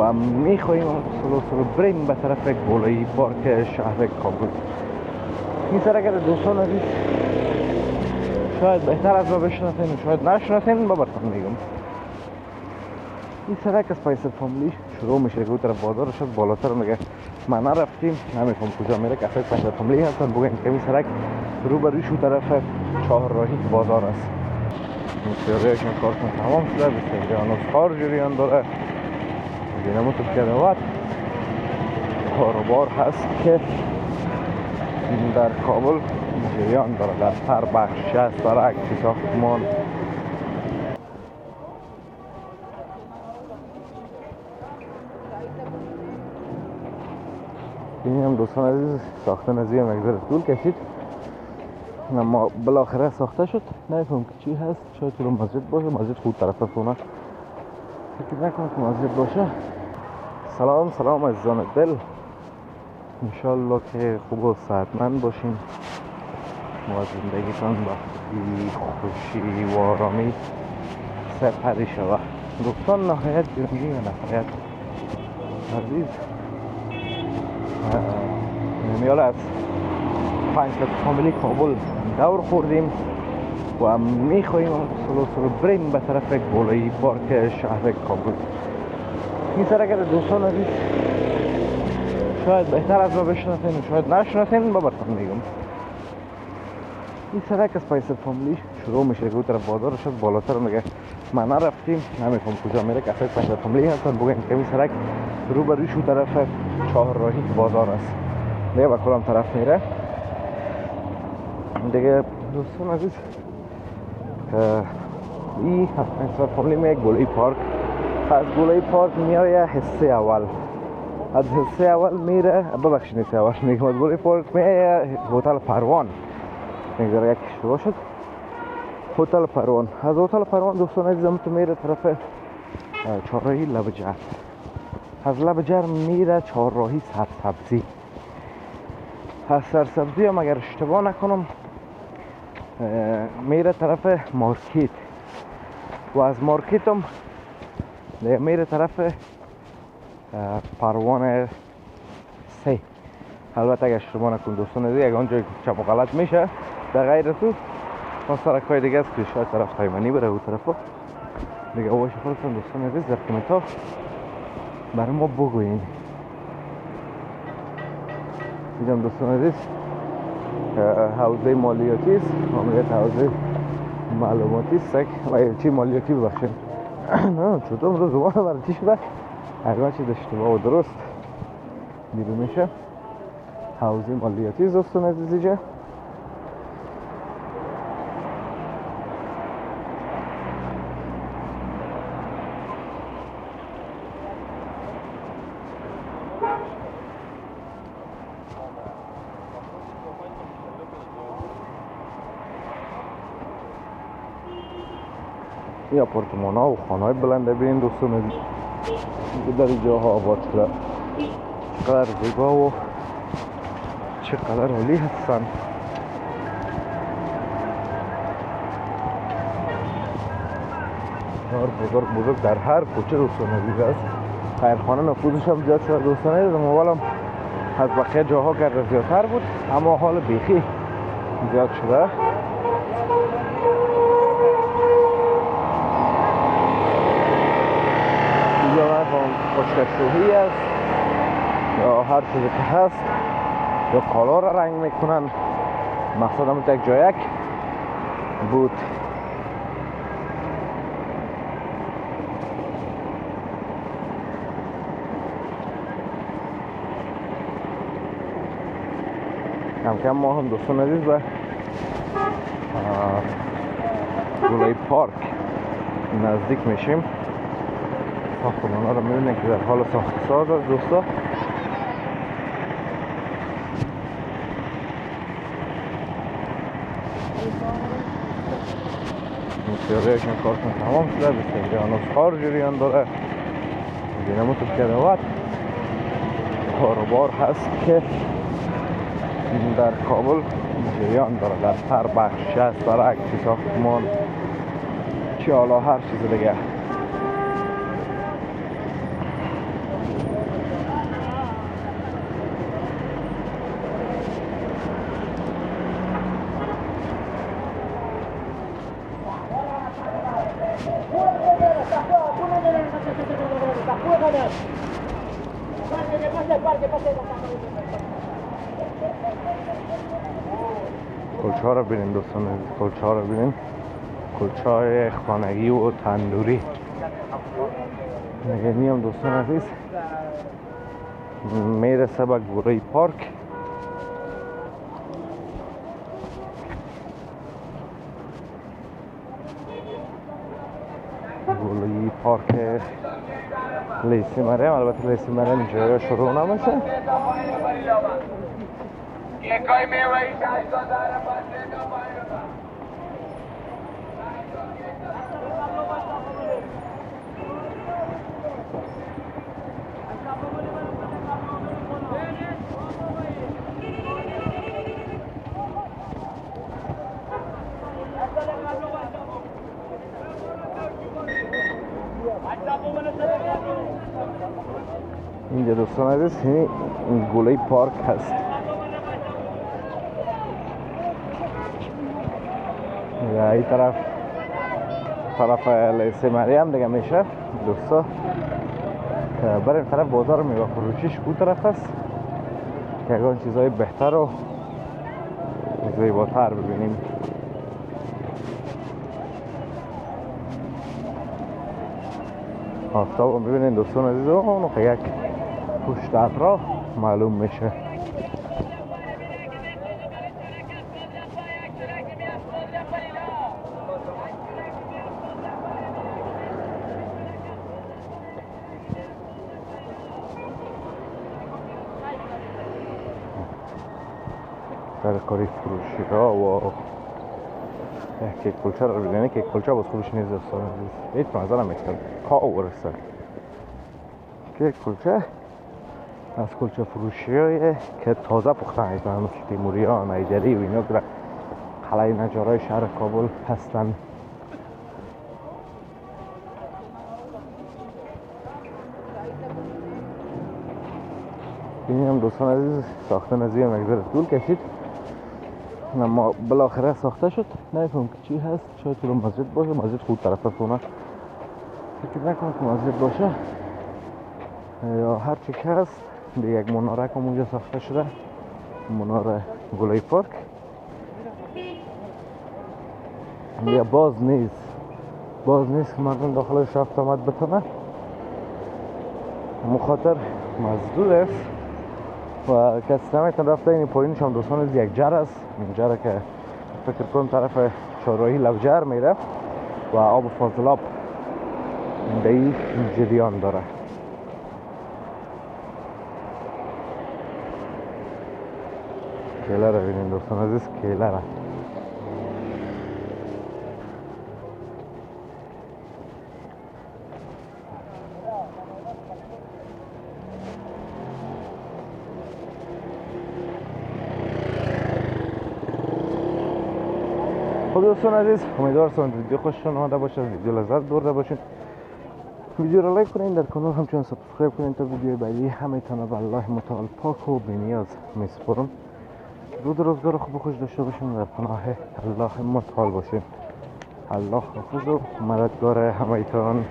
و میخواییم سلو بریم به طرف گلایی پارک شهر کابل. این سر اگر دوستان عزیز شاید بهتر از ما بشناسین، شاید نشناسین، با براتون میگم. این سرک از پایس فامیلی شروع میشه که اون طرف بازار شد بالاتر میگه ما نرفتیم نمیفهم کجا میره که پایس فامیلی هستن. بگوین که این سرک رو بر روش طرف چهارراهی بازار است. این سیاریشون کارتون تمام شده، بسیاری هنوز کار جریان داره. دینمو تو کدوات کاروبار هست که در کابل جریان داره، در هر بخش از سرک چه ساختمان. این هم دوستان عزیز ساختن از این مقدار طول کشید، اما بالاخره ساخته شد. نمیفهم که چی هست، شاید تو مسجد باشه. مسجد خود طرف خونه فکر نکنم که مسجد باشه. سلام عزیزان دل، انشالله که خوب و صحتمند باشین و زندگیتان با خوشی و آرامی سپری شود. دوستان نهایت گرمی و نهایت عزیز نمیال از 5 فامیلی کابل دور خوردیم و میخواییم سلو بریم به طرف گلایی پارک شهر کابل. این سر اگر دوستان عزیز شاید بهتر از ما بشناسین، شاید نشناسین، با براتون میگم. این سرک از پایس فامیلی شروع میشه که اون طرف بازار شد بالاتر میگه ما نرفتیم نمیفهم کجا میره که پایس فامیلی هستن. بگوین که این سرک رو بر روش طرف چهارراهی بازار است، دیگه به کدام طرف میره دیگه دوستان عزیز. این پایس فامیلی میگه گلایی پارک. از گلایی پارک میاره حصه اول، از حصه اول میره ببخشید حصه اول میگم از گلایی پارک میره هتل پروان. میگذاره یک شروع شد هتل پروان. از هتل پروان دوستان عزیزم تو میره طرف چهارراهی لبجر. از لبجر میره چهارراهی سرسبزی. از سرسبزی هم اگر اشتباه نکنم میره طرف مارکت و از مارکت هم میره طرف پروان 3. البته اگر اشتباه نکنم دوستان عزیز یک آنجا چپ و غلط میشه. در غیر تو اون سرکای دیگه است که شاید طرف خیمنی بره اون طرفا دیگه. اواش خودتون دوستان عزیز در کامنت ها برای ما بگوین. دیدم دوستان عزیز حوزه مالیاتی است، عملیات حوزه معلوماتی است. چی مالیاتی ببخشید نه چطور امروز زبان برای شده هر چیز اشتباه و درست دیده میشه. حوزه مالیاتی است دوستان عزیز اینجا. این آپارتمان ها و خانه های بلنده ببینید دوستان عزیز در اینجاها آباد شده. چقدر زیبا و چقدر عالی هستن. بزرگ در هر کوچه دوستان عزیز است. خیرخانه نفوذش هم زیاد شده دوستان عزیز. اول هم از بقیه جاها که زیادتر بود اما حال بیخی زیاد شده. خوشکشوهی است یا هر چیزی که هست یا کالا را رنگ میکنن. مقصد هم یک جایک بود. کم کم ما هم دوستان عزیز به گلایی پارک نزدیک میشیم. ساختمان ها رو میبینید که در حال ساخت ساز است دوستا. سیاریشون کارتون تمام شده، بسیاری هنوز کار جریان داره. دینمو تو کدوات کاروبار هست که در کابل جریان داره، در هر بخش از سرک چه ساختمان چه حالا هر چیز دیگه. کلچه ها رو ببینید دوستان عزیز، کلچه ها رو ببینید، کلچه های خانگی و تندوری. یعنی هم دوستان عزیز میرسه به گوری پارک. گوری پارک لیسی مریم. البته لیسی مریم اینجا شروع نمیشه. اینجا دوستان عزیز این گولی پارک هست. یا این طرف لیسی مریم دیگه میشه دوستا. برای طرف بازار میوه فروشیش اون طرف هست که اگه چیزهای بهتر و زیباتر ببینیم. آفتاب رو ببینید دوستان عزیز، اونو که یک پشت اطراف معلوم میشه. ترکاری فروشی ها و کیک کلچه رو ببینید. کیک کلچه باز خوبش نیست دوستان عزیز، هیچ مزه نمیکنه، کاو ورسه. کیک کلچه از کلچه فروشی های که تازه پختن ایتان، مثل تیموری ها، نیجری و اینا که قلعه نجارای شهر کابل هستن. این هم دوستان عزیز ساختن از این مقدار طول کشید، اما بالاخره ساخته شد. نمیفهم که چی هست، شاید طول مسجد باشه. مسجد خود طرف خونه، فکر نکنم که مسجد باشه یا هر چی که هست. یک مناره که اونجا ساخته شده، مناره گولی پارک. یا باز نیست که مردم داخلش رفت آمد بتونه، مخاطر مزدود است و کسی نمیتونه رفته. این پایینش هم دوستان از یک جر است. این جره که فکر کنم طرف چهارراهی لوجر میره و آب فاضلاب به این جریان داره. کیله رو ببینید دوستان عزیز، کیله رو خب دوستان عزیز، امیدوارم ویدیو خوشتون اومده باشه، ویدیو لذت برده باشین. ویدیو رو لایک کنین، در کانال همچنین سابسکرایب کنین تا ویدیو بعدی همه تنه به الله متعال پاک و بی‌نیاز میسپارم. روزگار خوب و خوش داشته باشین، در پناه الله متعال باشین. الله حافظ و مددگار همه تان.